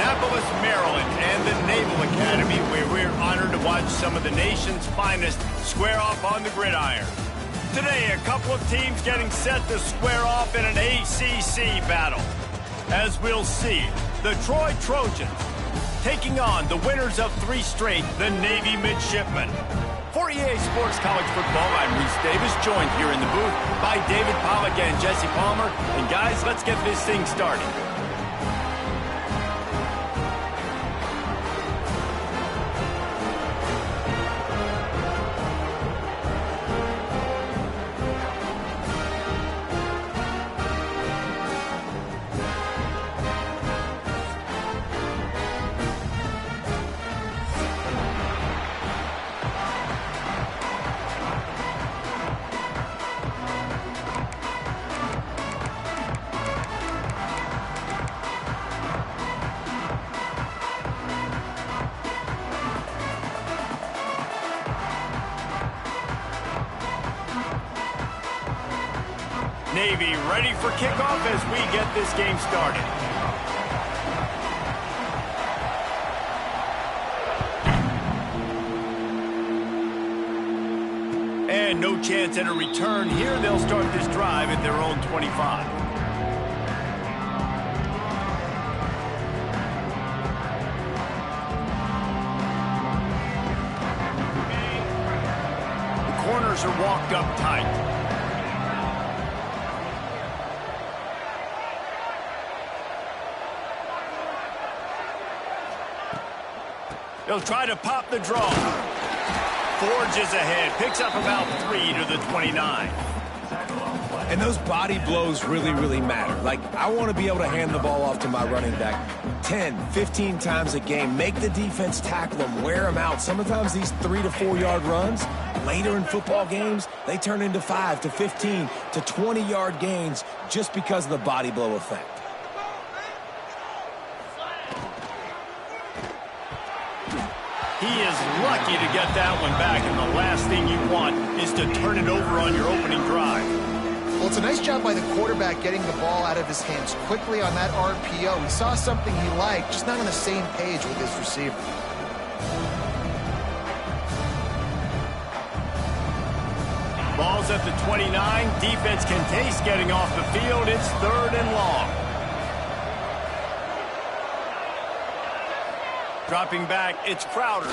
Annapolis, Maryland, and the Naval Academy, where we're honored to watch some of the nation's finest square off on the gridiron. Today, a couple of teams getting set to square off in an ACC battle. As we'll see, the Troy Trojans taking on the winners of 3 straight, the Navy Midshipmen. For EA Sports College Football, I'm Reese Davis, joined here in the booth by David Pollack and Jesse Palmer. And guys, let's get this thing started. Navy ready for kickoff as we get this game started. And no chance at a return here. They'll start this drive at their own 25. The corners are walked up tight. He'll try to pop the draw. Forges ahead. Picks up about 3 to the 29. And those body blows really matter. Like, I want to be able to hand the ball off to my running back 10, 15 times a game. Make the defense tackle them, wear them out. Sometimes these 3 to 4 yard runs, later in football games, they turn into 5 to 15 to 20 yard gains just because of the body blow effect. He is lucky to get that one back, and the last thing you want is to turn it over on your opening drive. Well, it's a nice job by the quarterback getting the ball out of his hands quickly on that RPO. He saw something he liked, just not on the same page with his receiver. Ball's at the 29. Defense can taste getting off the field. It's 3rd and long. Dropping back, it's Crowder.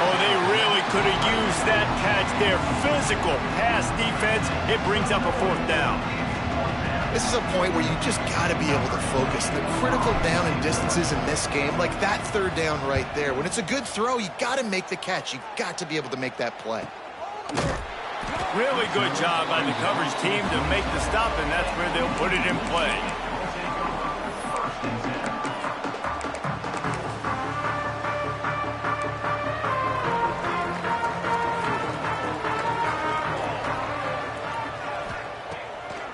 Oh, they really could have used that catch there. Physical pass defense. It brings up a 4th down. This is a point where you just got to be able to focus. The critical down and distances in this game, like that 3rd down right there. When it's a good throw, you got to make the catch. You got to be able to make that play. Really good job by the coverage team to make the stop, and that's where they'll put it in play.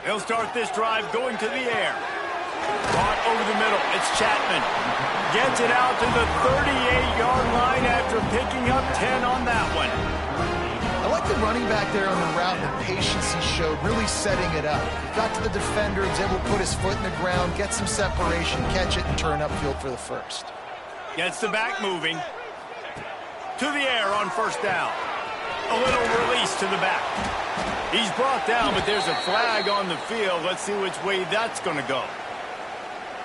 They'll start this drive going to the air. Caught over the middle. It's Chapman. Gets it out to the 38-yard line after picking up 10 on that one. I like the running back there on the route and the patience he showed, really setting it up. Got to the defender, was able to put his foot in the ground, get some separation, catch it, and turn upfield for the first. Gets the back moving. To the air on 1st down. A little release to the back. He's brought down, but there's a flag on the field. Let's see which way that's going to go.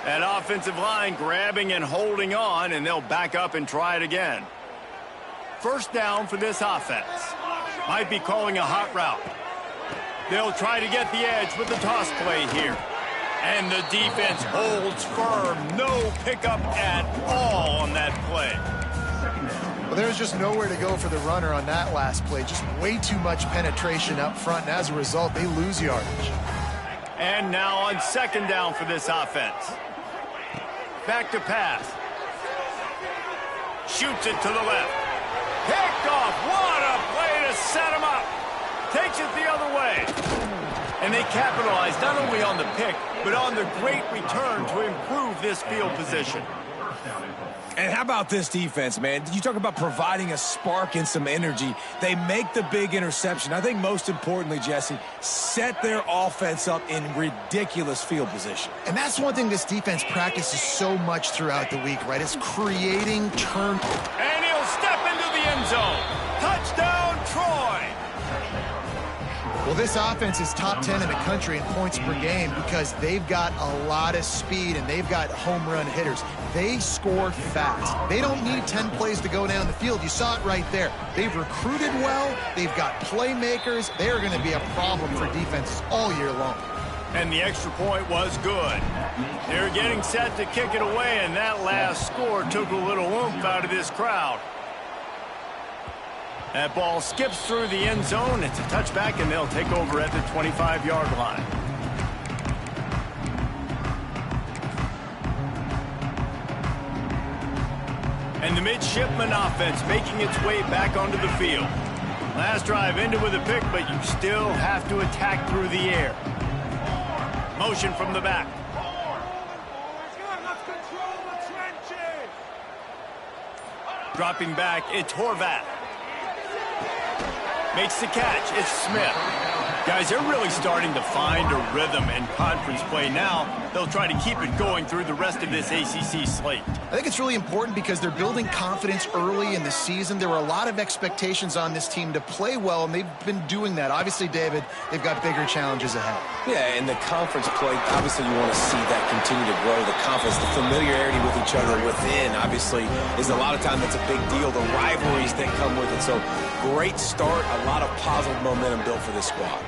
That offensive line grabbing and holding on, and they'll back up and try it again. 1st down for this offense. Might be calling a hot route. They'll try to get the edge with the toss play here. And the defense holds firm. No pickup at all on that play. Well, there's just nowhere to go for the runner on that last play. Just way too much penetration up front, and as a result, they lose yardage. And now on 2nd down for this offense. Back to pass. Shoots it to the left. Picked off. What a play to set him up. Takes it the other way. And they capitalize not only on the pick, but on the great return to improve this field position. And how about this defense, man? You talk about providing a spark and some energy. They make the big interception. I think most importantly, Jesse, set their offense up in ridiculous field position. And that's one thing this defense practices so much throughout the week, right? It's creating turn. And he'll step into the end zone. Touchdown, Troy! Well, this offense is top 10 in the country in points per game because they've got a lot of speed and they've got home run hitters. They score fast. They don't need 10 plays to go down the field. You saw it right there. They've recruited well. They've got playmakers. They're going to be a problem for defenses all year long. And the extra point was good. They're getting set to kick it away, and that last score took a little oomph out of this crowd. That ball skips through the end zone. It's a touchback, and they'll take over at the 25-yard line. And the midshipman offense making its way back onto the field. Last drive ended with a pick, but you still have to attack through the air. Motion from the back. Dropping back, it's Horvat. Makes the catch, it's Smith. Guys, they're really starting to find a rhythm in conference play now. They'll try to keep it going through the rest of this ACC slate. I think it's really important because they're building confidence early in the season. There were a lot of expectations on this team to play well, and they've been doing that. Obviously, David, they've got bigger challenges ahead. Yeah, and the conference play, obviously you want to see that continue to grow. The confidence, the familiarity with each other within, obviously, is a lot of time that's a big deal. The rivalries that come with it. So, great start, a lot of positive momentum built for this squad.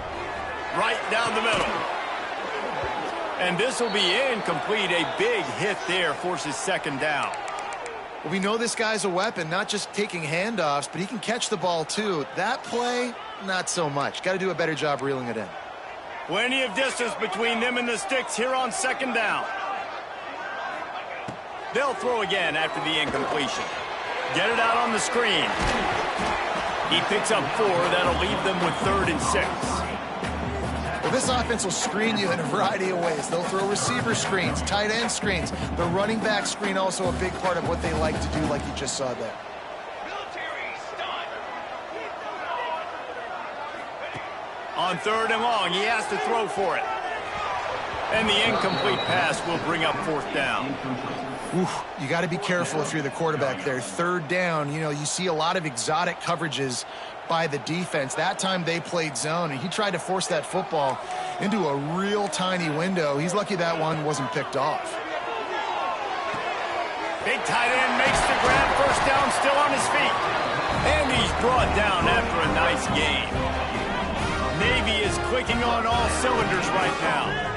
Right down the middle. And this will be incomplete. A big hit there forces second down. Well, we know this guy's a weapon, not just taking handoffs, but he can catch the ball too. That play, not so much. Got to do a better job reeling it in. Plenty of distance between them and the sticks here on second down. They'll throw again after the incompletion. Get it out on the screen. He picks up 4. That'll leave them with 3rd and 6. Well, this offense will screen you in a variety of ways. They'll throw receiver screens, tight end screens. The running back screen also a big part of what they like to do, like you just saw there. On 3rd and long, he has to throw for it. And the incomplete pass will bring up 4th down. Oof, you got to be careful if you're the quarterback there. 3rd down, you know, you see a lot of exotic coverages by the defense. That time they played zone, and he tried to force that football into a real tiny window. He's lucky that one wasn't picked off. Big tight end makes the grab. 1st down, still on his feet. And he's brought down after a nice game. Navy is clicking on all cylinders right now.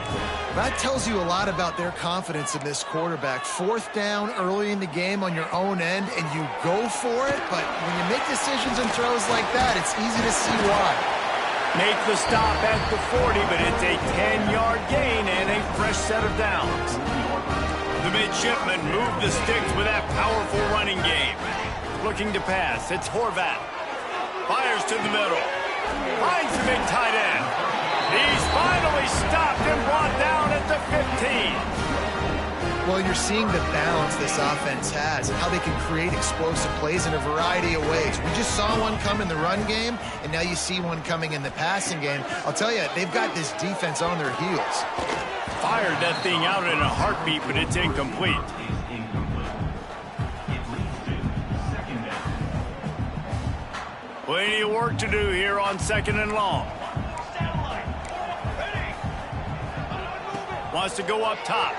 That tells you a lot about their confidence in this quarterback. 4th down early in the game on your own end, and you go for it, but when you make decisions and throws like that, it's easy to see why. Make the stop at the 40, but it's a 10-yard gain and a fresh set of downs. The midshipmen move the sticks with that powerful running game. Looking to pass, it's Horvat. Fires to the middle. Finds the big tight end. He's finally stopped and brought down at the 15. Well, you're seeing the balance this offense has and how they can create explosive plays in a variety of ways. We just saw one come in the run game, and now you see one coming in the passing game. I'll tell you, they've got this defense on their heels. Fired that thing out in a heartbeat, but it's incomplete. Plenty of work to do here on 2nd and long. Wants to go up top.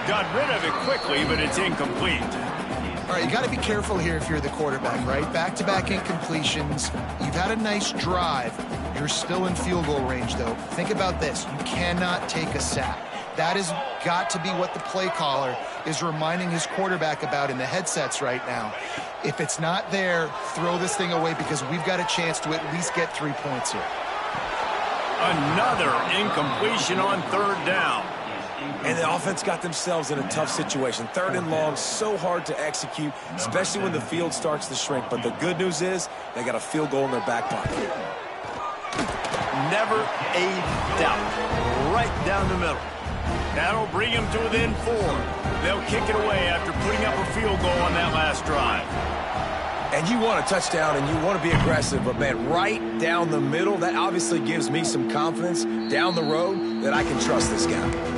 Got rid of it quickly, but it's incomplete. All right, you got to be careful here if you're the quarterback, right? Back-to-back incompletions. You've had a nice drive. You're still in field goal range, though. Think about this. You cannot take a sack. That has got to be what the play caller is reminding his quarterback about in the headsets right now. If it's not there, throw this thing away because we've got a chance to at least get 3 points here. Another incompletion on 3rd down. And the offense got themselves in a tough situation. 3rd and long, so hard to execute, especially when the field starts to shrink. But the good news is they got a field goal in their back pocket. Never a doubt. Right down the middle. That'll bring him to within 4. They'll kick it away after putting up a field goal on that last drive. And you want a touchdown and you want to be aggressive, but man, right down the middle, that obviously gives me some confidence down the road that I can trust this guy.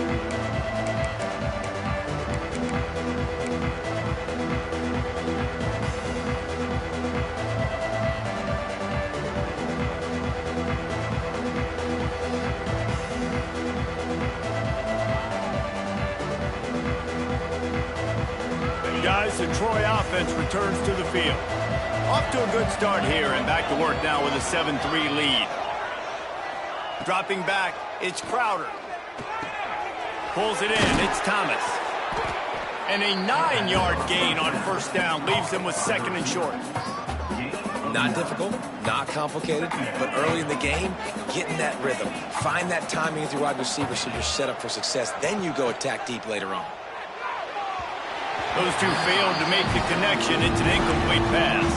Guys, the Troy offense returns to the field. Off to a good start here and back to work now with a 7-3 lead. Dropping back, it's Crowder. Pulls it in, it's Thomas. And a 9-yard gain on first down leaves them with second and short. Not difficult, not complicated, but early in the game, getting that rhythm. Find that timing with your wide receiver so you're set up for success. Then you go attack deep later on. Those two failed to make the connection. It's an incomplete pass.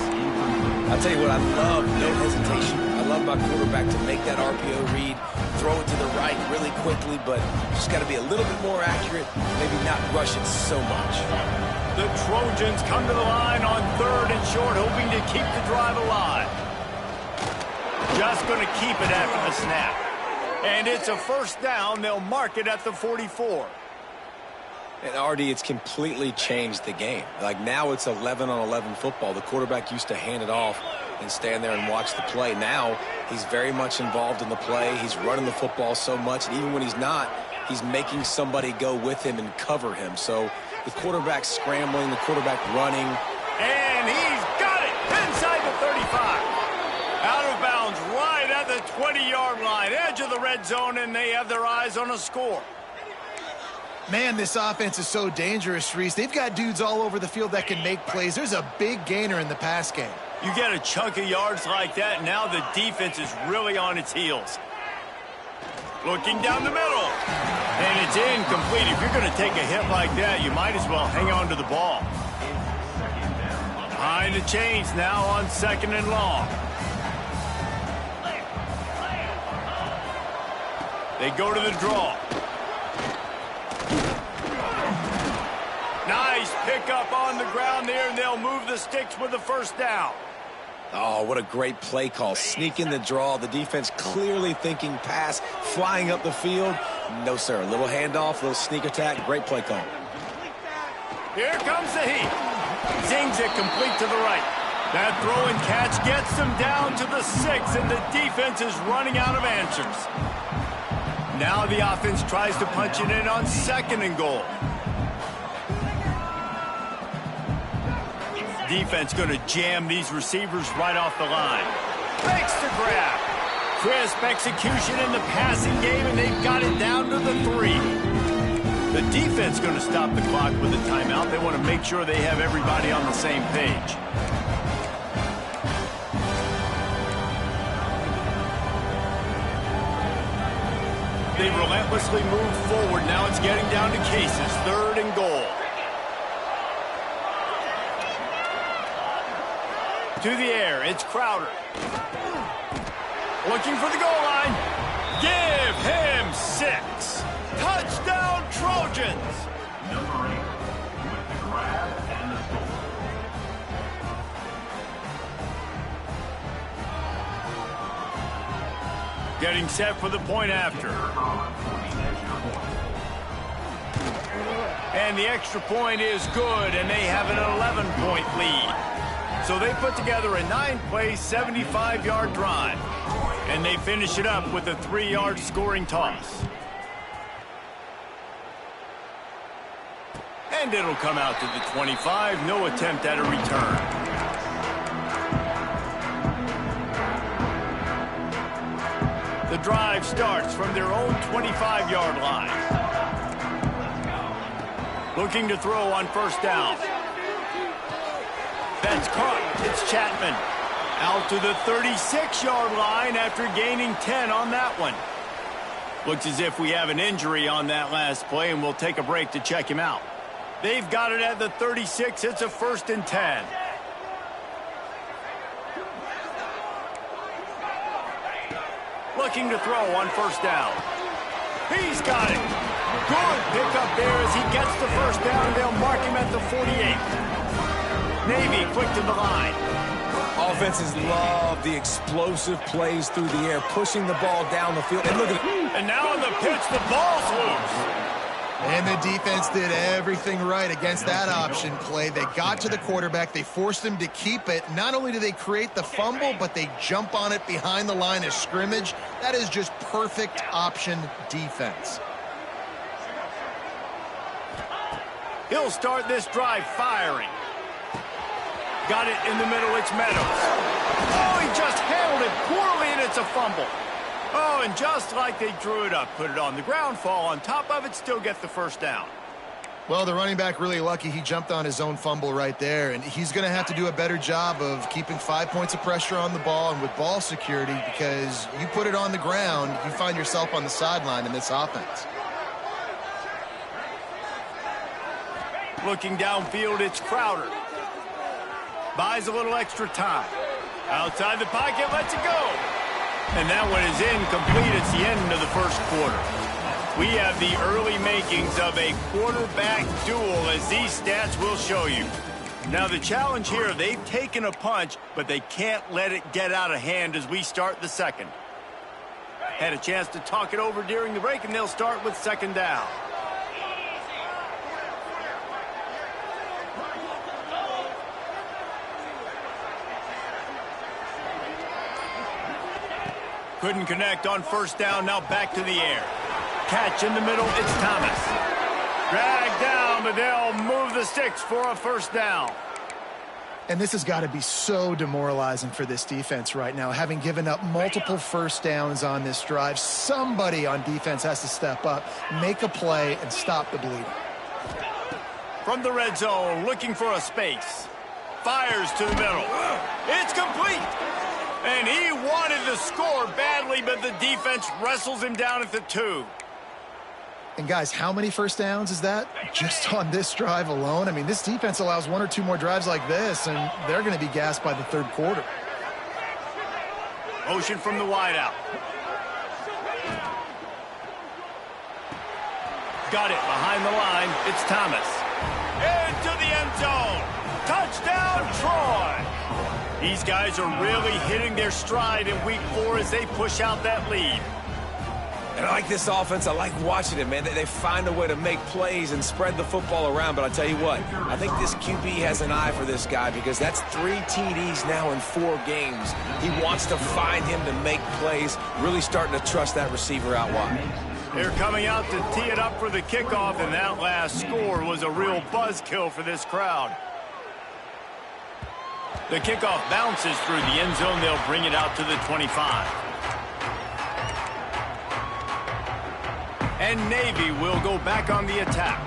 I'll tell you what, I love no hesitation. I love my quarterback to make that RPO read, throw it to the right really quickly, but just got to be a little bit more accurate, maybe not rush it so much. The Trojans come to the line on third and short, hoping to keep the drive alive. Just going to keep it after the snap. And it's a first down. They'll mark it at the 44. And RD, it's completely changed the game. Like now it's 11-on-11 football. The quarterback used to hand it off and stand there and watch the play. Now he's very much involved in the play. He's running the football so much. And even when he's not, he's making somebody go with him and cover him. So the quarterback scrambling, the quarterback running. And he's got it inside the 35. Out of bounds right at the 20-yard line. Edge of the red zone, and they have their eyes on a score. Man, this offense is so dangerous, Reese. They've got dudes all over the field that can make plays. There's a big gainer in the pass game. You get a chunk of yards like that, now the defense is really on its heels. Looking down the middle. And it's incomplete. If you're going to take a hit like that, you might as well hang on to the ball. Behind the chains now on second and long. They go to the draw. Nice pickup on the ground there, and they'll move the sticks with the first down. Oh, what a great play call. Sneak in the draw. The defense clearly thinking pass, flying up the field. No, sir. A little handoff, a little sneak attack. Great play call. Here comes the heat. Zings it complete to the right. That throw and catch gets them down to the 6, and the defense is running out of answers. Now the offense tries to punch it in on second and goal. Defense going to jam these receivers right off the line. Makes the grab. Crisp execution in the passing game, and they've got it down to the 3. The defense going to stop the clock with a timeout. They want to make sure they have everybody on the same page. They relentlessly move forward. Now it's getting down to cases. Third and goal. To the air, it's Crowder. Looking for the goal line. Give him 6. Touchdown, Trojans. Number 8 with the grab and the score. Getting set for the point after. And the extra point is good, and they have an 11-point lead. So they put together a 9-play, 75-yard drive. And they finish it up with a 3-yard scoring toss. And it'll come out to the 25. No attempt at a return. The drive starts from their own 25-yard line. Looking to throw on first down. That's caught. It's Chapman. Out to the 36-yard line after gaining 10 on that one. Looks as if we have an injury on that last play, and we'll take a break to check him out. They've got it at the 36. It's a 1st and 10. Looking to throw on first down. He's got it. Good pickup there as he gets the first down, and they'll mark him at the 48. Navy quick to the line. Offenses love the explosive plays through the air, pushing the ball down the field. And look at it. And now on the pitch, the ball's loose. And the defense did everything right against that option play. They got to the quarterback. They forced him to keep it. Not only do they create the fumble, but they jump on it behind the line of scrimmage. That is just perfect option defense. He'll start this drive firing. Got it in the middle. It's Meadows. Oh, he just handled it poorly, and it's a fumble. Oh, and just like they drew it up, put it on the ground, fall on top of it, still get the first down. Well, the running back really lucky he jumped on his own fumble right there, and he's going to have to do a better job of keeping 5 points of pressure on the ball and with ball security, because you put it on the ground, you find yourself on the sideline in this offense. Looking downfield, it's Crowder. Buys a little extra time. Outside the pocket, lets it go. And that one is incomplete. It's the end of the first quarter. We have the early makings of a quarterback duel, as these stats will show you. Now the challenge here, they've taken a punch, but they can't let it get out of hand as we start the second. Had a chance to talk it over during the break, and they'll start with second down. Couldn't connect on first down, now back to the air. Catch in the middle, it's Thomas. Dragged down, but they'll move the sticks for a first down. And this has got to be so demoralizing for this defense right now. Having given up multiple first downs on this drive, somebody on defense has to step up, make a play, and stop the bleeding. From the red zone, looking for a space. Fires to the middle. It's complete. And he wanted to score badly, but the defense wrestles him down at the 2. And guys, how many first downs is that just on this drive alone? I mean, this defense allows 1 or 2 more drives like this, and they're going to be gassed by the third quarter. Motion from the wideout. Got it behind the line. It's Thomas. Into the end zone. Touchdown, Troy. These guys are really hitting their stride in week 4 as they push out that lead. And I like this offense. I like watching it, man. They find a way to make plays and spread the football around. But I tell you what, I think this QB has an eye for this guy, because that's 3 TDs now in 4 games. He wants to find him to make plays, really starting to trust that receiver out wide. They're coming out to tee it up for the kickoff, and that last score was a real buzzkill for this crowd. The kickoff bounces through the end zone. They'll bring it out to the 25. And Navy will go back on the attack.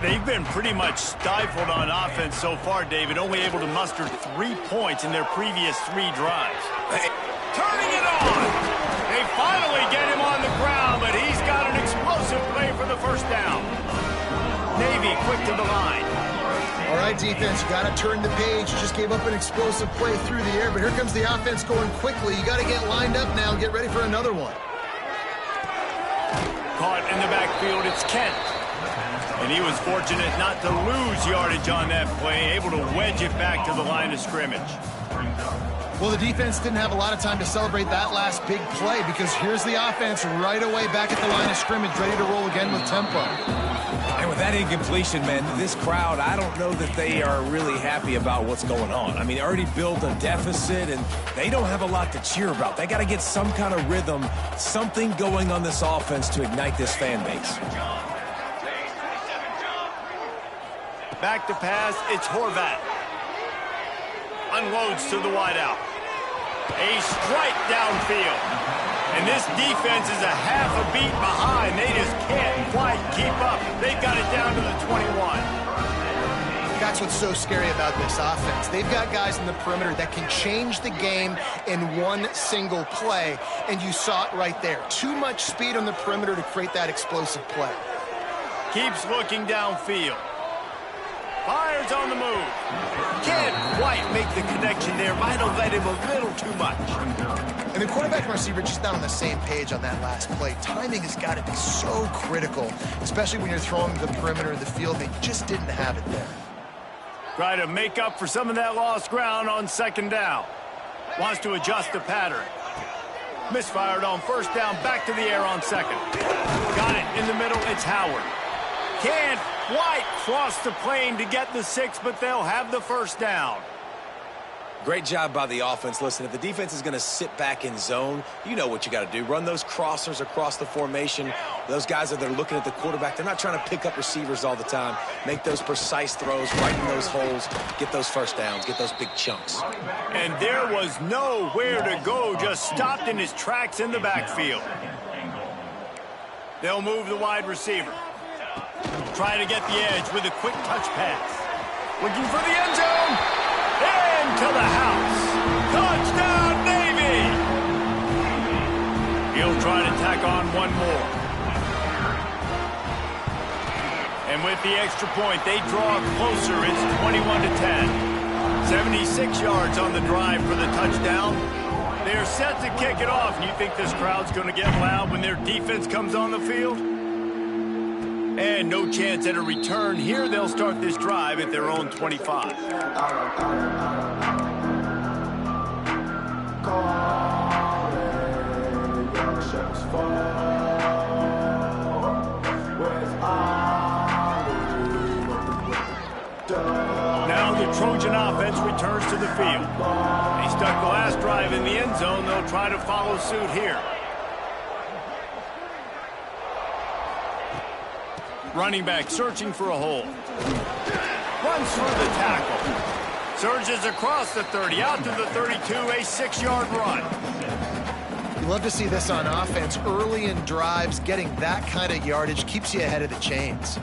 They've been pretty much stifled on offense so far, David, only able to muster 3 points in their previous 3 drives. Turning it on! They finally get him on the ground, but he's got an explosive play for the first down. Navy quick to the line. All right, defense, you got to turn the page. You just gave up an explosive play through the air, but here comes the offense going quickly. You got to get lined up now and get ready for another one. Caught in the backfield, it's Kent. And he was fortunate not to lose yardage on that play, able to wedge it back to the line of scrimmage. Well, the defense didn't have a lot of time to celebrate that last big play, because here's the offense right away back at the line of scrimmage, ready to roll again with tempo. And with that incompletion, man, this crowd, I don't know that they are really happy about what's going on. I mean, they already built a deficit, and they don't have a lot to cheer about. They got to get some kind of rhythm, something going on this offense to ignite this fan base. Back to pass, it's Horvat. Unloads to the wideout. A strike downfield. And this defense is a half a beat behind. They just can't quite keep up. They've got it down to the 21. That's what's so scary about this offense. They've got guys in the perimeter that can change the game in one single play, and you saw it right there. Too much speed on the perimeter to create that explosive play. Keeps looking downfield. Fires on the move. Can't quite make the connection there. Might have led him a little too much. And the quarterback and receiver just not on the same page on that last play. Timing has got to be so critical, especially when you're throwing to the perimeter of the field. They just didn't have it there. Try to make up for some of that lost ground on second down. Wants to adjust the pattern. Misfired on first down, back to the air on second. Got it in the middle, it's Howard. Can't quite cross the plane to get the 6, but they'll have the first down. Great job by the offense. Listen, if the defense is going to sit back in zone, you know what you got to do. Run those crossers across the formation. Those guys that are looking at the quarterback, they're not trying to pick up receivers all the time. Make those precise throws, right in those holes, get those first downs, get those big chunks. And there was nowhere to go, just stopped in his tracks in the backfield. They'll move the wide receiver. Trying to get the edge with a quick touch pass. Looking for the end zone. Into the house. Touchdown, Navy! He'll try to tack on one more. And with the extra point, they draw closer. It's 21-10. 76 yards on the drive for the touchdown. They're set to kick it off. And you think this crowd's going to get loud when their defense comes on the field? And no chance at a return here. They'll start this drive at their own 25. Now the Trojan offense returns to the field. They stuck the last drive in the end zone. They'll try to follow suit here. Running back searching for a hole. Runs through the tackle. Surges across the 30, out to the 32, a 6-yard run. You love to see this on offense. Early in drives, getting that kind of yardage keeps you ahead of the chains.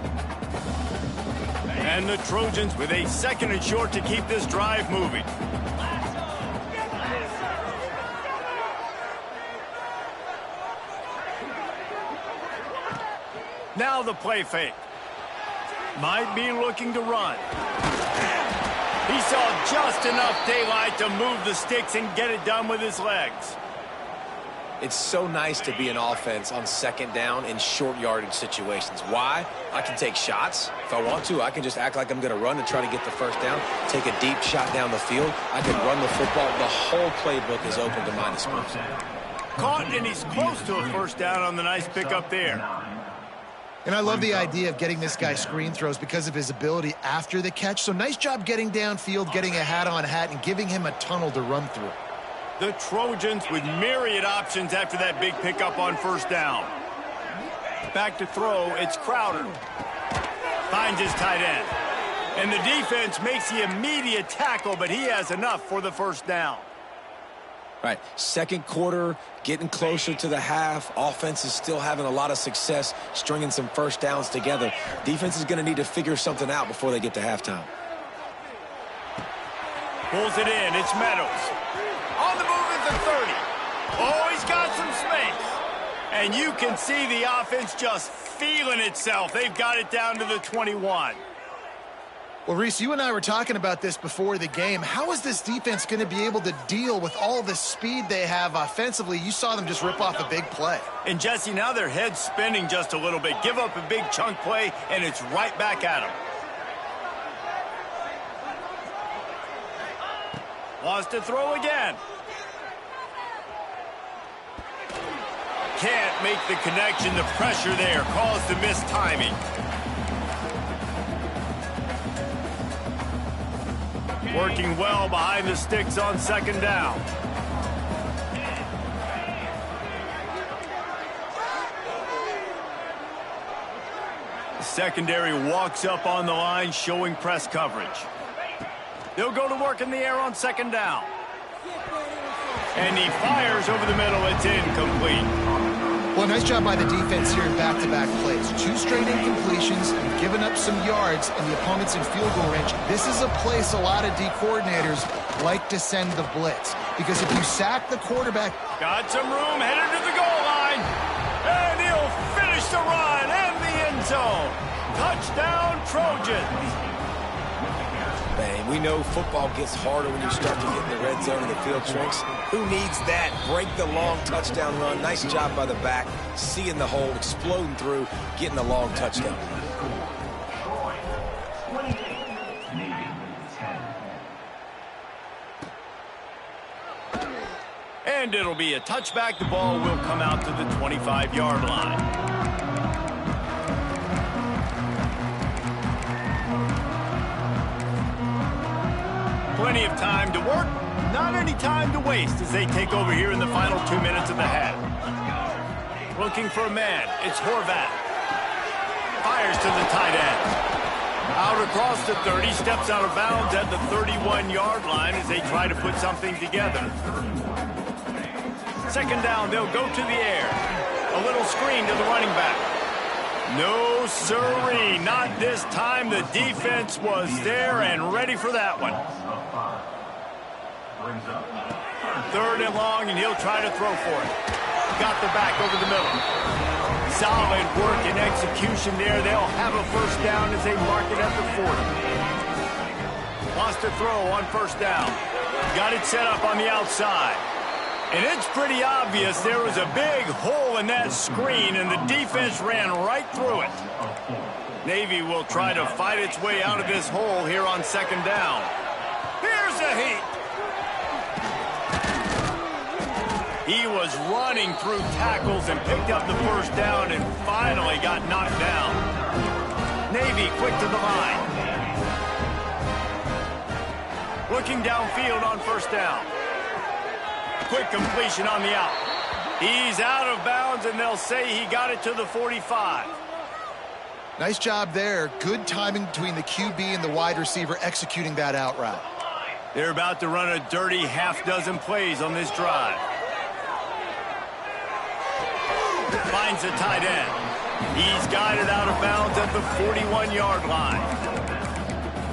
And the Trojans with a 2nd and short to keep this drive moving. Now the play fake. Might be looking to run. He saw just enough daylight to move the sticks and get it done with his legs. It's so nice to be an offense on second down in short yardage situations. Why? I can take shots. If I want to, I can just act like I'm going to run and try to get the first down, take a deep shot down the field. I can run the football. The whole playbook is open to my disposal. Caught, and he's close to a first down on the nice pickup there. And I love the idea of getting this guy screen throws because of his ability after the catch. So nice job getting downfield, getting a hat-on-hat, and giving him a tunnel to run through. The Trojans with myriad options after that big pickup on first down. Back to throw, it's Crowder. Finds his tight end. And the defense makes the immediate tackle, but he has enough for the first down. Right, second quarter, getting closer to the half. Offense is still having a lot of success stringing some first downs together. Defense is going to need to figure something out before they get to halftime. Pulls it in, it's Meadows. On the move at the 30. Oh, he's got some space. And you can see the offense just feeling itself. They've got it down to the 21. Well, Reese, you and I were talking about this before the game. How is this defense going to be able to deal with all the speed they have offensively? You saw them just rip off a big play. And, Jesse, now their head's spinning just a little bit. Give up a big chunk play, and it's right back at them. Lost to throw again. Can't make the connection. The pressure there caused the missed timing. Working well behind the sticks on second down. The secondary walks up on the line, showing press coverage. They'll go to work in the air on second down. And he fires over the middle. It's incomplete. Well, nice job by the defense here in back-to-back plays. 2 straight incompletions, giving up some yards, and the opponent's in field goal range. This is a place a lot of D coordinators like to send the blitz. Because if you sack the quarterback... Got some room, headed to the goal line. And he'll finish the run and the end zone. Touchdown, Trojans. And we know football gets harder when you start to get in the red zone and the field shrinks. Who needs that? Break the long touchdown run. Nice job by the back. Seeing the hole, exploding through, getting the long touchdown. Troy, 28, Navy, 10. And it'll be a touchback. The ball will come out to the 25-yard line. Plenty of time to work, not any time to waste as they take over here in the final 2 minutes of the half. Looking for a man, it's Horvat. Fires to the tight end. Out across the 30, steps out of bounds at the 31-yard line as they try to put something together. Second down, they'll go to the air. A little screen to the running back. No sirree, not this time. The defense was there and ready for that one. Third and long, and he'll try to throw for it. Got the back over the middle. Solid work and execution there. They'll have a first down as they mark it at the 40. Wants to throw on first down. Got it set up on the outside. And it's pretty obvious there was a big hole in that screen, and the defense ran right through it. Navy will try to fight its way out of this hole here on second down. Here's a heat. He was running through tackles and picked up the first down and finally got knocked down. Navy quick to the line. Looking downfield on first down. Quick completion on the out. He's out of bounds, and they'll say he got it to the 45. Nice job there. Good timing between the QB and the wide receiver executing that out route. They're about to run a dirty half-dozen plays on this drive. Finds the tight end. He's got it out of bounds at the 41-yard line.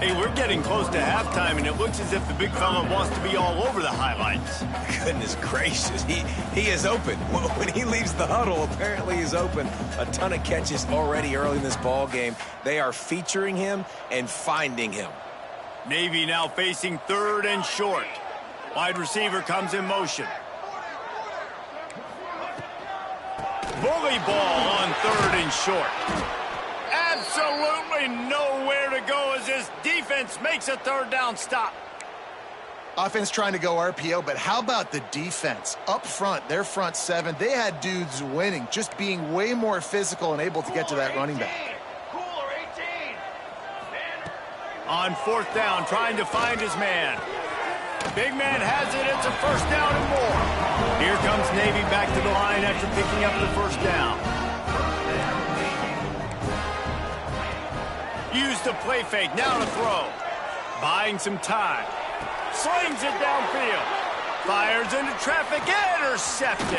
Hey, we're getting close to halftime, and it looks as if the big fella wants to be all over the highlights. Goodness gracious, he is open. When he leaves the huddle, apparently he's open. A ton of catches already early in this ball game. They are featuring him and finding him. Navy now facing third and short. Wide receiver comes in motion. Bully ball on third and short. Absolutely nowhere to go as this defense makes a third down stop. Offense trying to go RPO, but how about the defense? Up front, their front seven, they had dudes winning, just being way more physical and able to get to that running back. On fourth down, trying to find his man. Big man has it. It's a first down and more. Here comes Navy back to the line after picking up the first down. Use the play fake. Now to throw. Buying some time. Slings it downfield. Fires into traffic. Intercepted.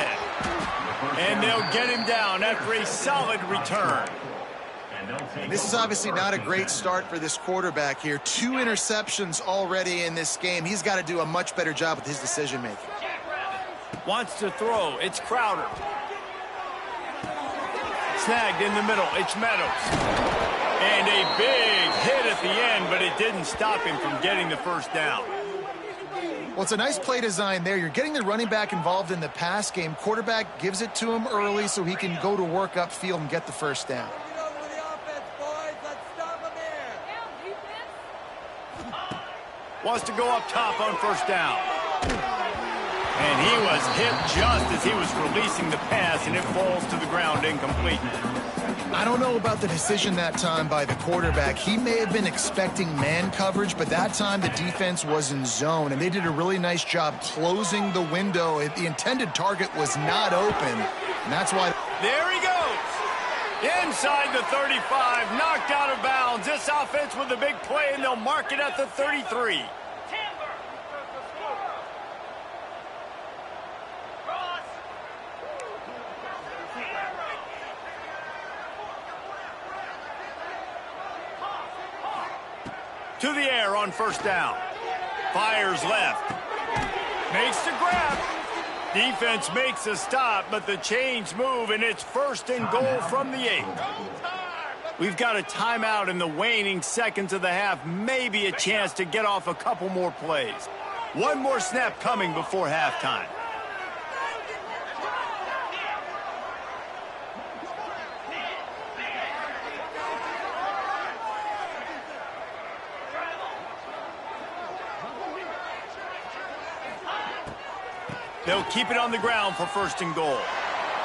And they'll get him down after a solid return. This is obviously not a great start for this quarterback here. 2 interceptions already in this game. He's got to do a much better job with his decision-making. Wants to throw. It's Crowder. Snagged in the middle. It's Meadows. And a big hit at the end, but it didn't stop him from getting the first down. Well, it's a nice play design there. You're getting the running back involved in the pass game. Quarterback gives it to him early so he can go to work upfield and get the first down. Wants to go up top on first down. And he was hit just as he was releasing the pass, and it falls to the ground incomplete. I don't know about the decision that time by the quarterback. He may have been expecting man coverage, but that time the defense was in zone, and they did a really nice job closing the window. The intended target was not open, and that's why. There he goes. Inside the 35, knocked out of bounds. This offense with a big play, and they'll mark it at the 33. To the air on first down. Fires left. Makes the grab. Defense makes a stop, but the chains move, and it's first and goal from the 8. We've got a timeout in the waning seconds of the half. Maybe a chance to get off a couple more plays. One more snap coming before halftime. They'll keep it on the ground for first and goal.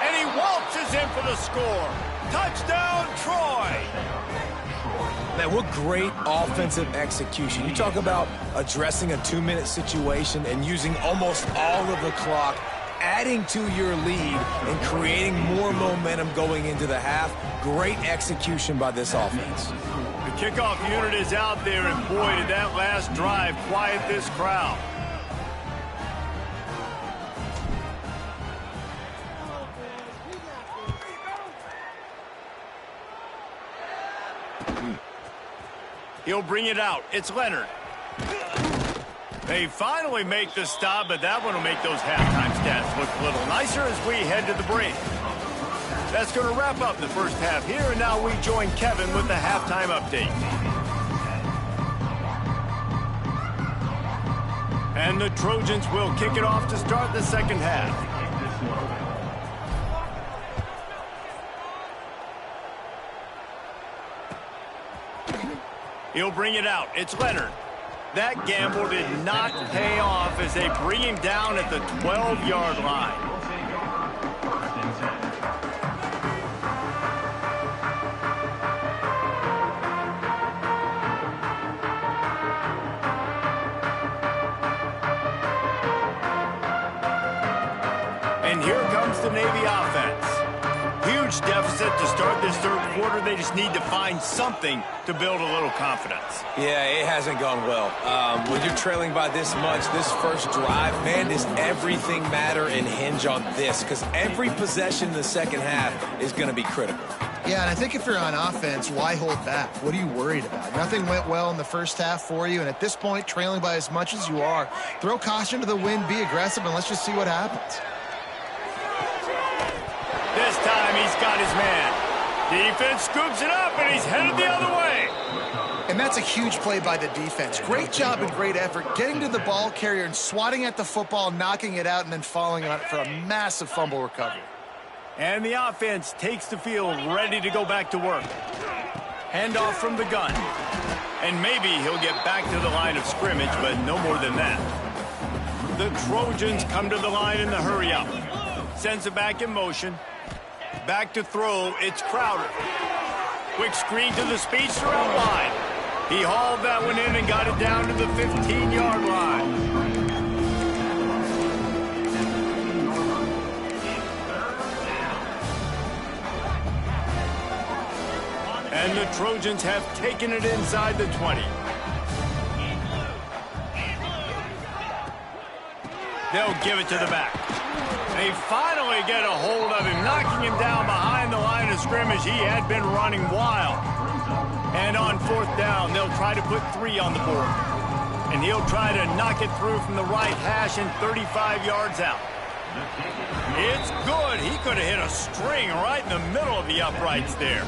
And he waltzes in for the score. Touchdown, Troy! Man, what great offensive execution. You talk about addressing a 2-minute situation and using almost all of the clock, adding to your lead and creating more momentum going into the half. Great execution by this offense. The kickoff unit is out there, and boy, did that last drive quiet this crowd. He'll bring it out. It's Leonard. They finally make the stop, but that one will make those halftime stats look a little nicer as we head to the break. That's going to wrap up the first half here, and now we join Kevin with the halftime update. And the Trojans will kick it off to start the second half. He'll bring it out. It's Leonard. That gamble did not pay off as they bring him down at the 12-yard line. And here comes the Navy offense. Huge deficit to start this third quarter. They just need to find something to build a little confidence. Yeah, it hasn't gone well. When you're trailing by this much, this first drive, man, does everything matter and hinge on this? Because every possession in the second half is going to be critical. Yeah, and I think if you're on offense, why hold back? What are you worried about? Nothing went well in the first half for you, and at this point, trailing by as much as you are, throw caution to the wind, be aggressive, and let's just see what happens. This time he's got his man. Defense scoops it up, and he's headed the other way. And that's a huge play by the defense. Great job and great effort getting to the ball carrier and swatting at the football, knocking it out, and then falling on it for a massive fumble recovery. And the offense takes the field, ready to go back to work. Handoff from the gun. And maybe he'll get back to the line of scrimmage, but no more than that. The Trojans come to the line in the hurry-up. Sends it back in motion. Back to throw, it's Crowder. Quick screen to the speedster out wide. He hauled that one in and got it down to the 15-yard line. And the Trojans have taken it inside the 20. They'll give it to the back. They finally get a hold of him, knocking him down behind the line of scrimmage. He had been running wild. And on fourth down, they'll try to put 3 on the board. And he'll try to knock it through from the right hash and 35 yards out. It's good. He could have hit a string right in the middle of the uprights there.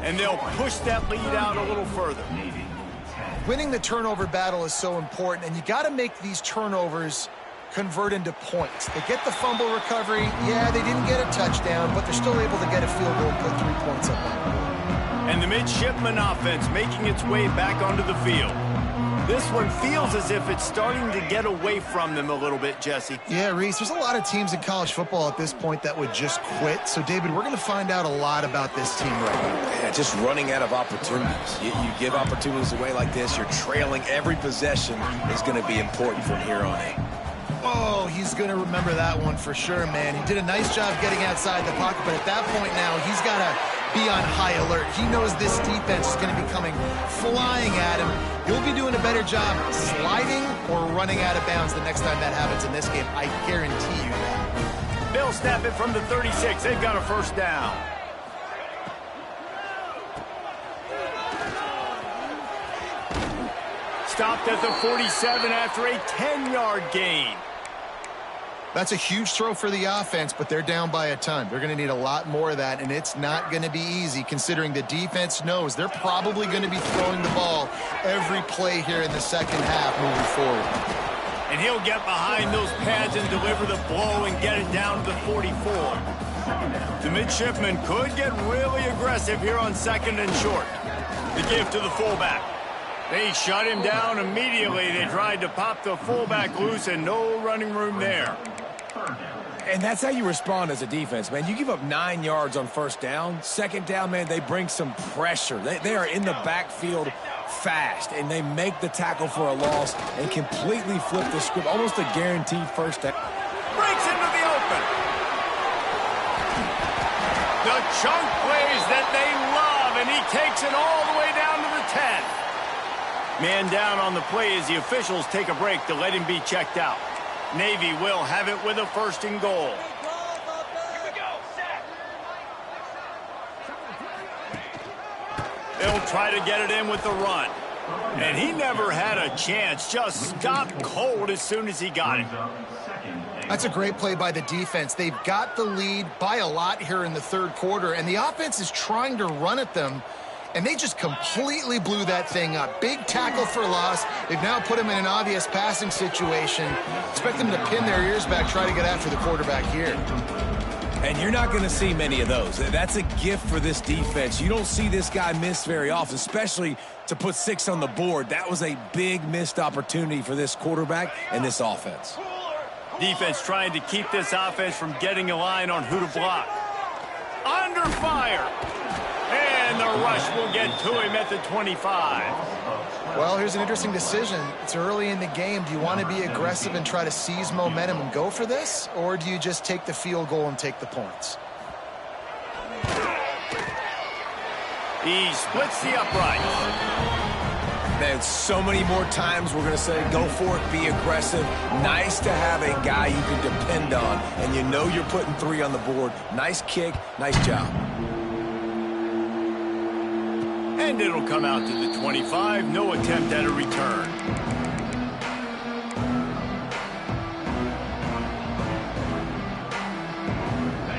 And they'll push that lead out a little further. Winning the turnover battle is so important, and you got to make these turnovers convert into points. They get the fumble recovery. Yeah, they didn't get a touchdown, but they're still able to get a field goal and put 3 points up on the board. And the midshipman offense making its way back onto the field. This one feels as if it's starting to get away from them a little bit, Jesse. Yeah, Reese, there's a lot of teams in college football at this point that would just quit. So, David, we're going to find out a lot about this team right now. Yeah, just running out of opportunities. You give opportunities away like this, you're trailing. Every possession is going to be important from here on in. Oh, he's going to remember that one for sure, man. He did a nice job getting outside the pocket, but at that point now, he's got to be on high alert. He knows this defense is going to be coming flying at him. He'll be doing a better job sliding or running out of bounds the next time that happens in this game. I guarantee you that. They'll snap it from the 36. They've got a first down. Stopped at the 47 after a 10-yard gain. That's a huge throw for the offense, but they're down by a ton. They're going to need a lot more of that, and it's not going to be easy considering the defense knows they're probably going to be throwing the ball every play here in the second half moving forward. And he'll get behind those pads and deliver the blow and get it down to the 44. The midshipman could get really aggressive here on second and short. The give to the fullback. They shut him down immediately. They tried to pop the fullback loose and no running room there. And that's how you respond as a defense, man. You give up 9 yards on first down. Second down, man, they bring some pressure. They are in the backfield fast, and they make the tackle for a loss and completely flip the script. Almost a guaranteed first down. Breaks into the open. The chunk plays that they love, and he takes it all the way down to the 10. Man down on the play as the officials take a break to let him be checked out. Navy will have it with a first and goal. They'll try to get it in with the run. And he never had a chance. Just stopped cold as soon as he got it. That's a great play by the defense. They've got the lead by a lot here in the third quarter, and the offense is trying to run at them, and they just completely blew that thing up. Big tackle for loss. They've now put him in an obvious passing situation. Expect them to pin their ears back, try to get after the quarterback here. And you're not going to see many of those. That's a gift for this defense. You don't see this guy miss very often, especially to put 6 on the board. That was a big missed opportunity for this quarterback and this offense. Defense trying to keep this offense from getting a line on who to block. Under fire. And the rush will get to him at the 25. Well, here's an interesting decision. It's early in the game. Do you want to be aggressive and try to seize momentum and go for this? Or do you just take the field goal and take the points? He splits the uprights. Man, so many more times we're going to say, go for it, be aggressive. Nice to have a guy you can depend on, and you know you're putting 3 on the board. Nice kick, nice job. And it'll come out to the 25. No attempt at a return.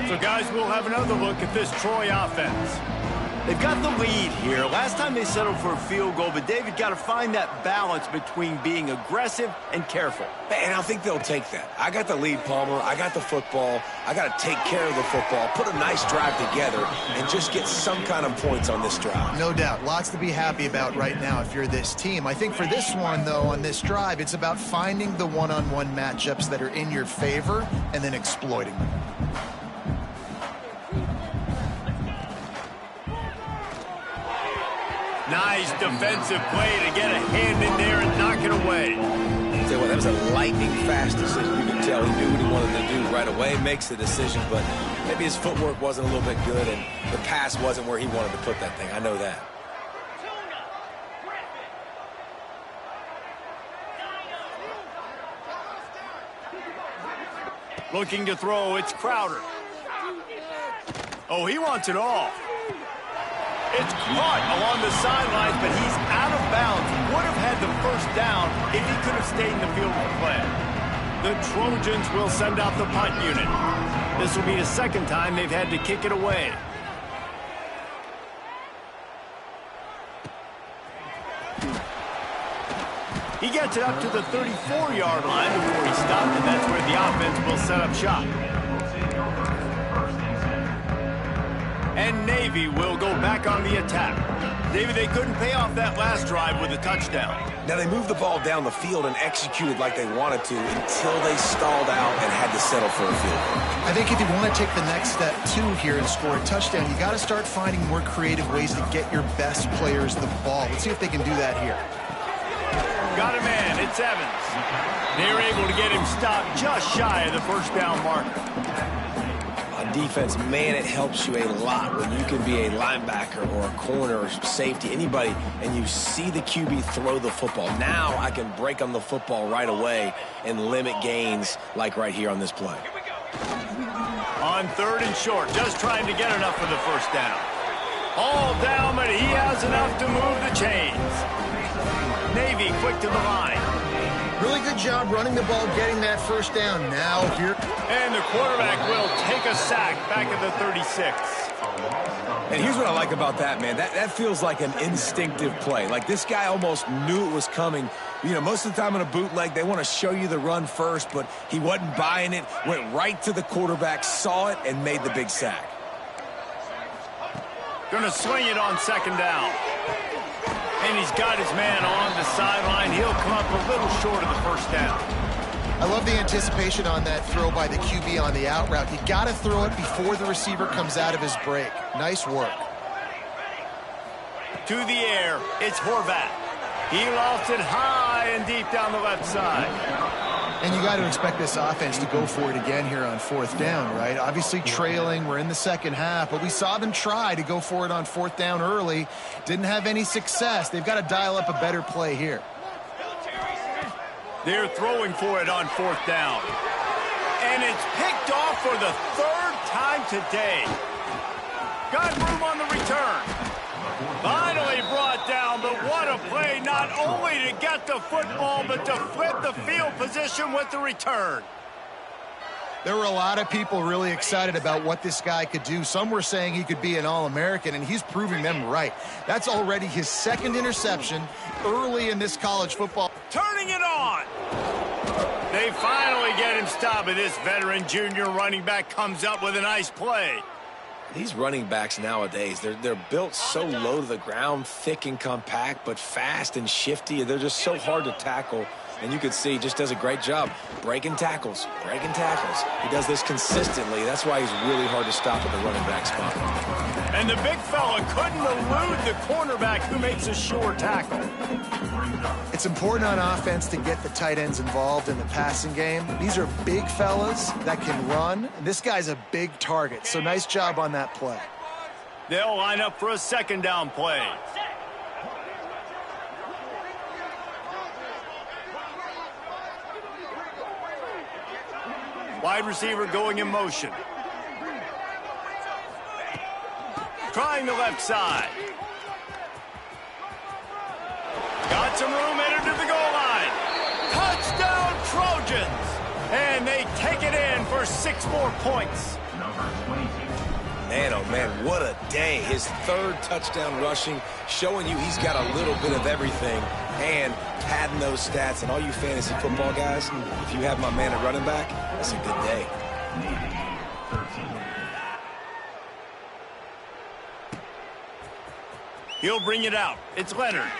So, guys, we'll have another look at this Troy offense. They've got the lead here. Last time they settled for a field goal, but David got to find that balance between being aggressive and careful. And I think they'll take that. I got the lead, Palmer. I got the football. I got to take care of the football, put a nice drive together, and just get some kind of points on this drive. No doubt. Lots to be happy about right now if you're this team. I think for this one, though, on this drive, it's about finding the one-on-one matchups that are in your favor and then exploiting them. Nice defensive play to get a hand in there and knock it away. Tell you what, that was a lightning-fast decision. You could tell he knew what he wanted to do right away, makes the decision, but maybe his footwork wasn't a little bit good, and the pass wasn't where he wanted to put that thing. I know that. Looking to throw, it's Crowder. Oh, he wants it all. It's caught along the sidelines, but he's out of bounds. Would have had the first down if he could have stayed in the field of play. The Trojans will send out the punt unit. This will be the second time they've had to kick it away. He gets it up to the 34-yard line before he stopped, and that's where the offense will set up shop. And Navy will go back on the attack. David, they couldn't pay off that last drive with a touchdown. Now, they moved the ball down the field and executed like they wanted to until they stalled out and had to settle for a field goal. I think if you want to take the next step, too, here and score a touchdown, you got to start finding more creative ways to get your best players the ball. Let's see if they can do that here. Got a man. It's Evans. They're able to get him stopped just shy of the first down marker. On defense, man, it helps you a lot when you can be a linebacker or a corner or safety, anybody, and you see the QB throw the football. Now I can break on the football right away and limit gains like right here on this play. On third and short, just trying to get enough for the first down. All down, but he has enough to move the chains. Navy quick to the line. Really good job running the ball, getting that first down. Now here. And the quarterback will take a sack back at the 36. And here's what I like about that, man. That feels like an instinctive play. Like this guy almost knew it was coming. You know, most of the time in a bootleg, they want to show you the run first, but he wasn't buying it, went right to the quarterback, saw it, and made the big sack. Gonna swing it on second down. And he's got his man on the sideline. He'll come up a little short of the first down. I love the anticipation on that throw by the QB on the out route. You got to throw it before the receiver comes out of his break. Nice work. To the air, it's Horvat. He lofts it high and deep down the left side. And you got to expect this offense to go for it again here on fourth down, right? Obviously trailing, we're in the second half, but we saw them try to go for it on fourth down early. Didn't have any success. They've got to dial up a better play here. They're throwing for it on fourth down. And it's picked off for the third time today. Got room on the return. Finally brought down, but what a play, not only to get the football, but to flip the field position with the return. There were a lot of people really excited about what this guy could do. Some were saying he could be an All-American, and he's proving them right. That's already his second interception early in this college football. Turning it on. They finally get him stopped, and this veteran junior running back comes up with a nice play. These running backs nowadays, they're built so low to the ground, thick and compact, but fast and shifty. They're just so hard to tackle. And you can see he just does a great job breaking tackles, breaking tackles. He does this consistently. That's why he's really hard to stop at the running back spot. And the big fella couldn't elude the cornerback who makes a sure tackle. It's important on offense to get the tight ends involved in the passing game. These are big fellas that can run. And this guy's a big target, so nice job on that play. They'll line up for a second down play. Wide receiver going in motion. Trying the left side. Got some room, entered to the goal line. Touchdown Trojans! And they take it in for 6 more points. Man, oh man, what a day. His third touchdown rushing, showing you he's got a little bit of everything and padding those stats. And all you fantasy football guys, if you have my man at running back, it's a good day. He'll bring it out. It's Leonard.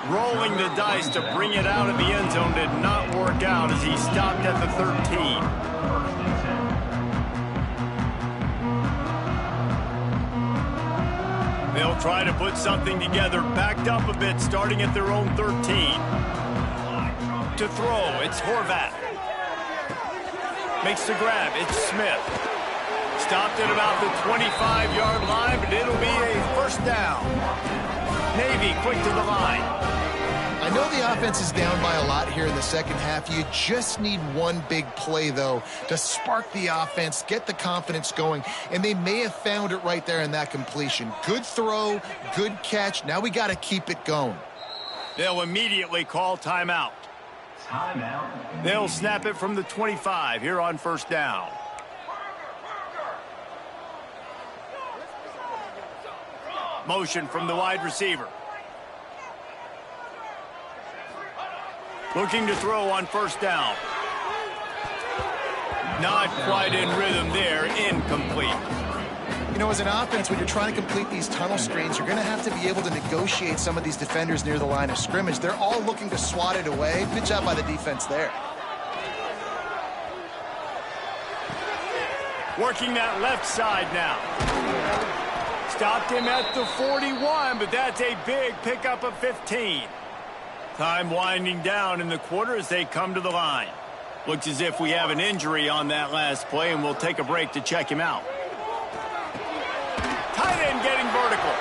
Rolling the dice to bring it out of the end zone did not work out as he stopped at the 13. They'll try to put something together, backed up a bit, starting at their own 13. To throw, it's Horvat. Makes the grab, it's Smith. Stopped at about the 25-yard line, but it'll be a first down. Navy quick to the line. I know the offense is down by a lot here in the second half. You just need one big play, though, to spark the offense, get the confidence going, and they may have found it right there in that completion. Good throw, good catch. Now we got to keep it going. They'll immediately call timeout. Timeout. They'll snap it from the 25 here on first down. Motion from the wide receiver. Looking to throw on first down. Not quite in rhythm there. Incomplete. You know, as an offense, when you're trying to complete these tunnel screens, you're going to have to be able to negotiate some of these defenders near the line of scrimmage. They're all looking to swat it away. Good job by the defense there. Working that left side now. Stopped him at the 41, but that's a big pickup of 15. Time winding down in the quarter as they come to the line. Looks as if we have an injury on that last play, and we'll take a break to check him out. Tight end getting vertical.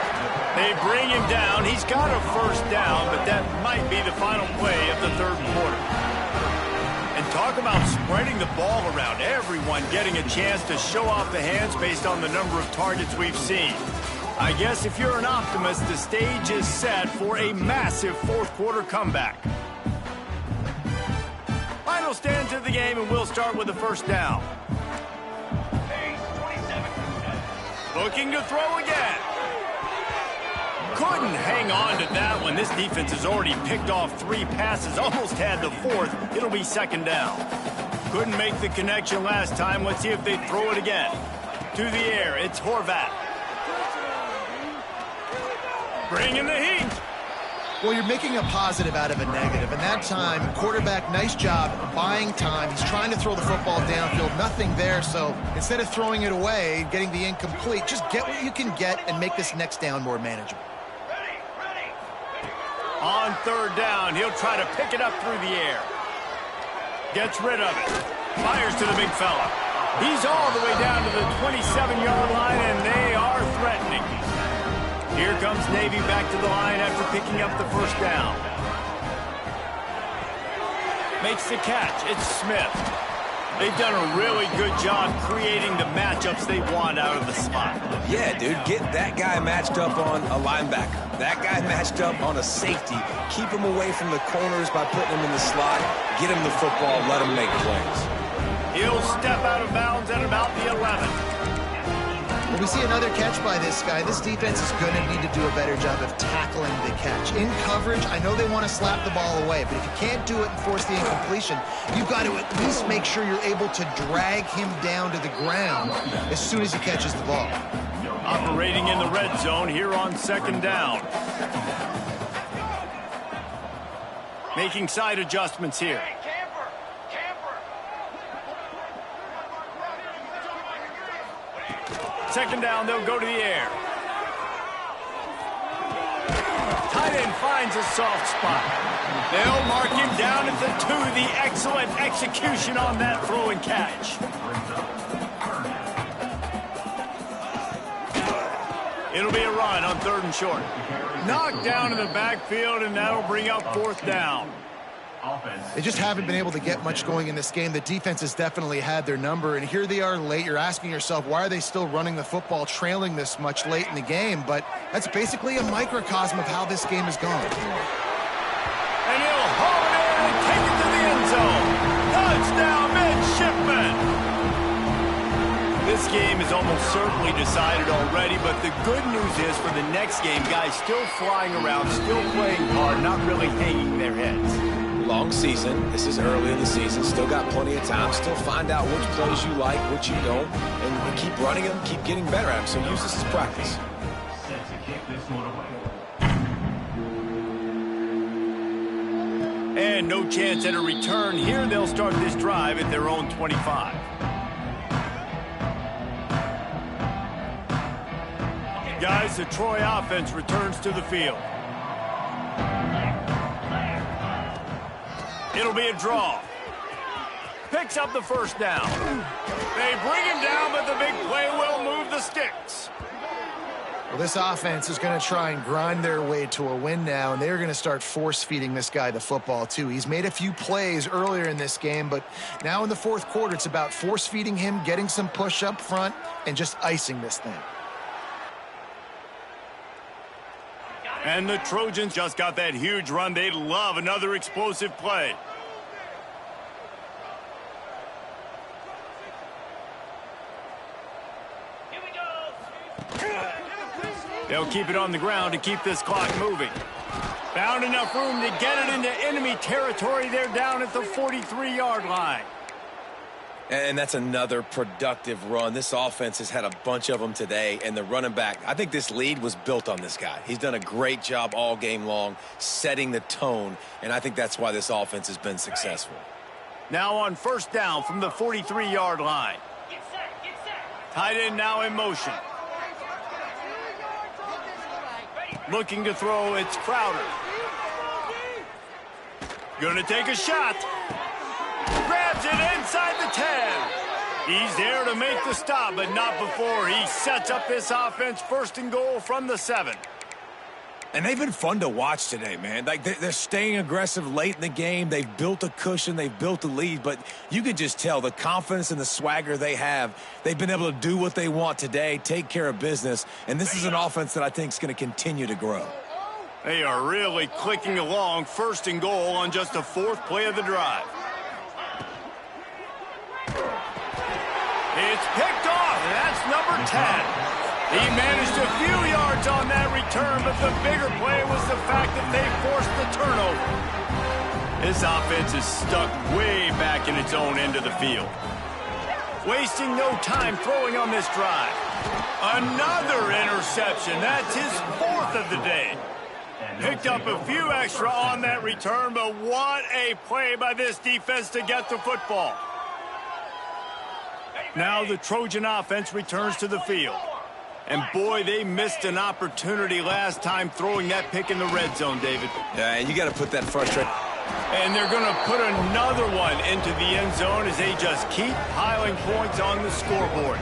They bring him down. He's got a first down, but that might be the final play of the third quarter. And Talk about spreading the ball around. Everyone getting a chance to show off the hands based on the number of targets we've seen. I guess if you're an optimist, the stage is set for a massive fourth quarter comeback. Final stands of the game, and we'll start with the first down. Looking to throw again. Couldn't hang on to that one. This defense has already picked off 3 passes, almost had the 4th. It'll be second down. Couldn't make the connection last time. Let's see if they throw it again. To the air, it's Horvat. Bringing the heat. Well, you're making a positive out of a negative, and that time, quarterback, nice job buying time. He's trying to throw the football downfield, nothing there, so instead of throwing it away, getting the incomplete, just get what you can get and make this next down more manageable. On third down, he'll try to pick it up through the air. Gets rid of it. Fires to the big fella. He's all the way down to the 27-yard line, and they are threatening. Here comes Navy back to the line after picking up the first down. Makes the catch. It's Smith. They've done a really good job creating the matchups they want out of the slot. Yeah, dude, get that guy matched up on a linebacker. That guy matched up on a safety. Keep him away from the corners by putting him in the slot. Get him the football. Let him make plays. He'll step out of bounds at about the 11. When we see another catch by this guy, this defense is going to need to do a better job of tackling the catch. In coverage, I know they want to slap the ball away, but if you can't do it and force the incompletion, you've got to at least make sure you're able to drag him down to the ground as soon as he catches the ball. Operating in the red zone here on second down. Making side adjustments here. Second down, they'll go to the air. Tight end finds a soft spot. They'll mark him down at the 2. The excellent execution on that throw and catch. It'll be a run on third and short. Knocked down in the backfield, and that'll bring up fourth down. They just haven't been able to get much going in this game. The defense has definitely had their number, and here they are late. You're asking yourself, why are they still running the football, trailing this much late in the game? But that's basically a microcosm of how this game has gone. And he'll haul it in and take it to the end zone. Touchdown, midshipman! This game is almost certainly decided already, but the good news is for the next game, guys still flying around, still playing hard, not really hanging their heads. Long season. This is early in the season. Still got plenty of time. Still find out which plays you like, which you don't, and keep running them, keep getting better at them. So use this as practice. Set to kick this one away. And no chance at a return here. They'll start this drive at their own 25. Guys, the Troy offense returns to the field. It'll be a draw. Picks up the first down. They bring him down, but the big play will move the sticks. Well, this offense is going to try and grind their way to a win now, and they're going to start force-feeding this guy the football, too. He's made a few plays earlier in this game, but now in the fourth quarter, it's about force-feeding him, getting some push up front, and just icing this thing. And the Trojans just got that huge run. They love another explosive play. Here we go. They'll keep it on the ground to keep this clock moving. Found enough room to get it into enemy territory. They're down at the 43-yard line. And that's another productive run. This offense has had a bunch of them today, and the running back, I think this lead was built on this guy. He's done a great job all game long, setting the tone, and I think that's why this offense has been successful. Now on first down from the 43-yard line. Get set, get set. Tight end now in motion. Looking to throw, it's Crowder. Gonna take a shot. Grabs it inside the 10. He's there to make the stop, but not before he sets up this offense first and goal from the 7. And they've been fun to watch today, man. Like, they're staying aggressive late in the game. They've built a cushion. They've built a lead. But you can just tell the confidence and the swagger they have. They've been able to do what they want today, take care of business. And this is an offense that I think is going to continue to grow. They are really clicking along. 1st and goal on just the 4th play of the drive. It's picked off, and that's number 10. He managed a few yards on that return, but the bigger play was the fact that they forced the turnover. This offense is stuck way back in its own end of the field. Wasting no time throwing on this drive. Another interception. That's his 4th of the day. Picked up a few extra on that return, but what a play by this defense to get the football. Now the Trojan offense returns to the field. And, boy, they missed an opportunity last time throwing that pick in the red zone, David. Yeah, and you got to put that frustration. And they're going to put another one into the end zone as they just keep piling points on the scoreboard.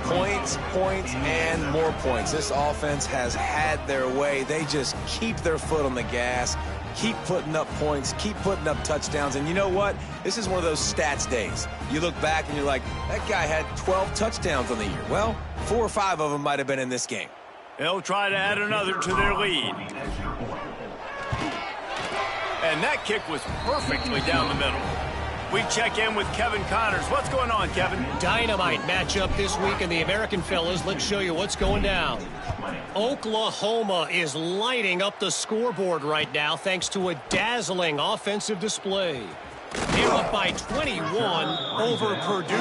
Points, points, and more points. This offense has had their way. They just keep their foot on the gas, keep putting up points, keep putting up touchdowns. And you know what? This is one of those stats days. You look back and you're like, that guy had 12 touchdowns on the year. Well, 4 or 5 of them might have been in this game. They'll try to add another to their lead. And that kick was perfectly down the middle. We check in with Kevin Connors. What's going on, Kevin? Dynamite matchup this week in the American fellas. Let's show you what's going down. Oklahoma is lighting up the scoreboard right now thanks to a dazzling offensive display. They're up by 21 over Purdue.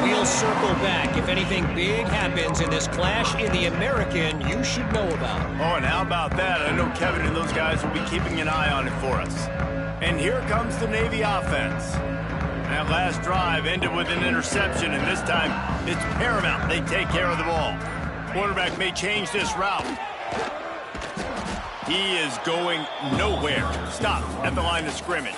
We'll circle back if anything big happens in this clash in the American you should know about. Oh, and how about that? I know Kevin and those guys will be keeping an eye on it for us. And here comes the Navy offense. That last drive ended with an interception, and this time it's paramount they take care of the ball. Quarterback may change this route. He is going nowhere. Stopped at the line of scrimmage.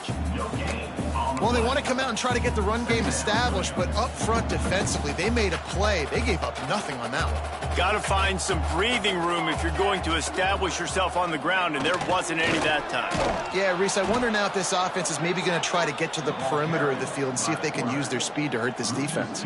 Well, they want to come out and try to get the run game established, but up front defensively, they made a play. They gave up nothing on that one. Got to find some breathing room if you're going to establish yourself on the ground, and there wasn't any that time. Yeah, Reese, I wonder now if this offense is maybe going to try to get to the perimeter of the field and see if they can use their speed to hurt this defense.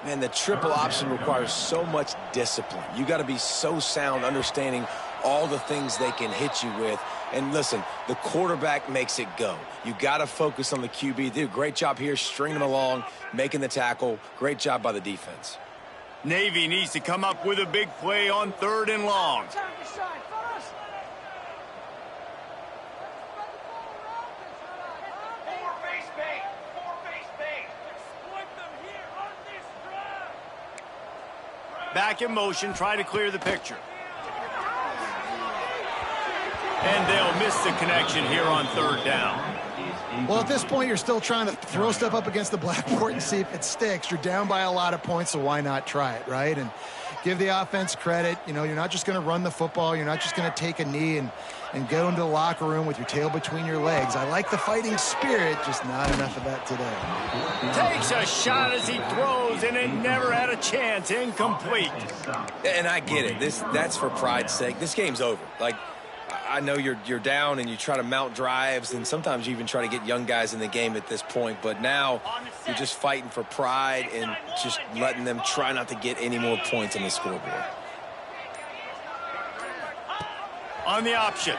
Man, the triple option requires so much discipline. You got to be so sound understanding all the things they can hit you with. And listen, the quarterback makes it go. You got to focus on the QB. They do a great job here stringing them along, making the tackle. Great job by the defense. Navy needs to come up with a big play on 3rd and long. Back in motion, try to clear the picture. And they'll miss the connection here on 3rd down. Well, at this point, you're still trying to throw stuff up against the blackboard and see if it sticks. You're down by a lot of points, so why not try it, right? And give the offense credit. You know, you're not just going to run the football. You're not just going to take a knee and go into the locker room with your tail between your legs. I like the fighting spirit, just not enough of that today. Takes a shot as he throws, and it never had a chance. Incomplete. And I get it. That's for pride's sake. This game's over. Like, I know you're down and you try to mount drives, and sometimes you even try to get young guys in the game at this point, but now you're just fighting for pride and just letting them try not to get any more points on the scoreboard. On the option.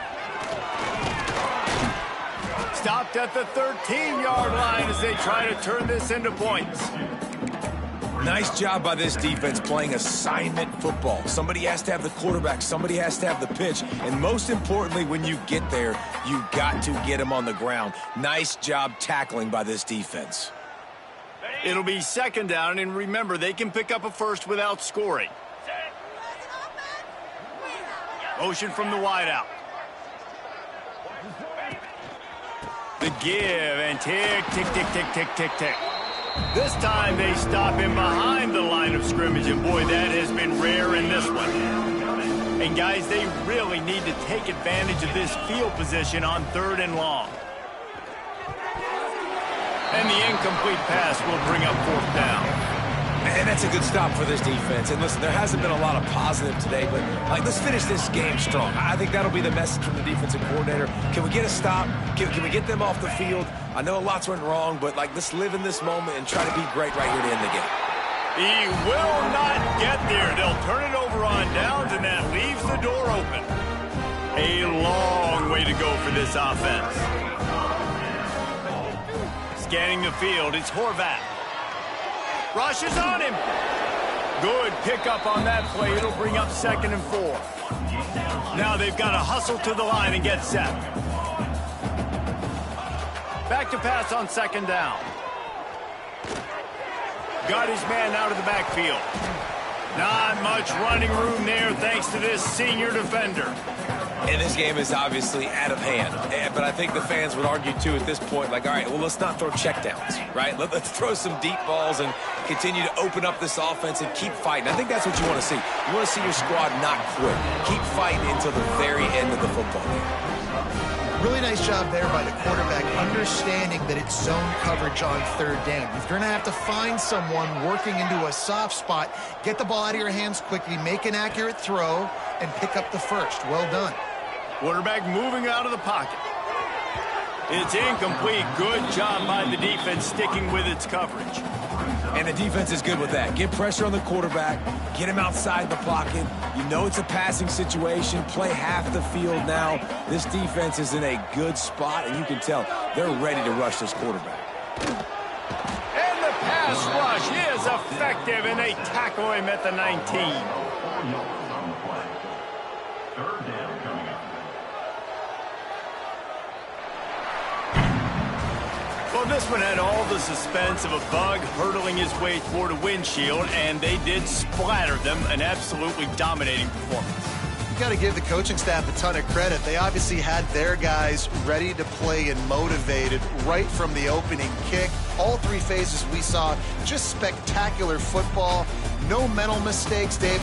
Stopped at the 13-yard line as they try to turn this into points. Nice job by this defense playing assignment football. Somebody has to have the quarterback. Somebody has to have the pitch. And most importantly, when you get there, you got to get them on the ground. Nice job tackling by this defense. It'll be 2nd down, and remember, they can pick up a first without scoring. Motion from the wideout. The give, and tick, tick, tick, tick, tick, tick, tick. This time they stop him behind the line of scrimmage, and boy, that has been rare in this one. And guys, they really need to take advantage of this field position on 3rd and long. And the incomplete pass will bring up 4th down. And that's a good stop for this defense. And listen, there hasn't been a lot of positive today, but let's finish this game strong. I think that'll be the message from the defensive coordinator. Can we get a stop? Can we get them off the field? I know lots went wrong, but let's live in this moment and try to be great right here to end the game. He will not get there. They'll turn it over on downs, and that leaves the door open. A long way to go for this offense. Scanning the field, it's Horvath. Rushes on him. Good pickup on that play. It'll bring up 2nd and 4. Now they've got to hustle to the line and get set. Back to pass on 2nd down. Got his man out of the backfield. Not much running room there thanks to this senior defender. And this game is obviously out of hand. But I think the fans would argue, too, at this point, all right, well, let's not throw checkdowns, right? Let's throw some deep balls and continue to open up this offense and keep fighting. I think that's what you want to see. You want to see your squad not quit. Keep fighting until the very end of the football game. Really nice job there by the quarterback, understanding that it's zone coverage on 3rd down. If you're going to have to find someone working into a soft spot, get the ball out of your hands quickly, make an accurate throw, and pick up the first. Well done. Quarterback moving out of the pocket. It's incomplete. Good job by the defense sticking with its coverage. And the defense is good with that. Get pressure on the quarterback. Get him outside the pocket. You know it's a passing situation. Play half the field now. This defense is in a good spot, and you can tell they're ready to rush this quarterback. And the pass rush is effective, and they tackle him at the 19. 4 yards on the play. 3rd down coming up. Well, this one had all the suspense of a bug hurtling his way toward a windshield, and they did splatter them. An absolutely dominating performance. You got to give the coaching staff a ton of credit. They obviously had their guys ready to play and motivated right from the opening kick. All 3 phases we saw, just spectacular football. No mental mistakes, Dave.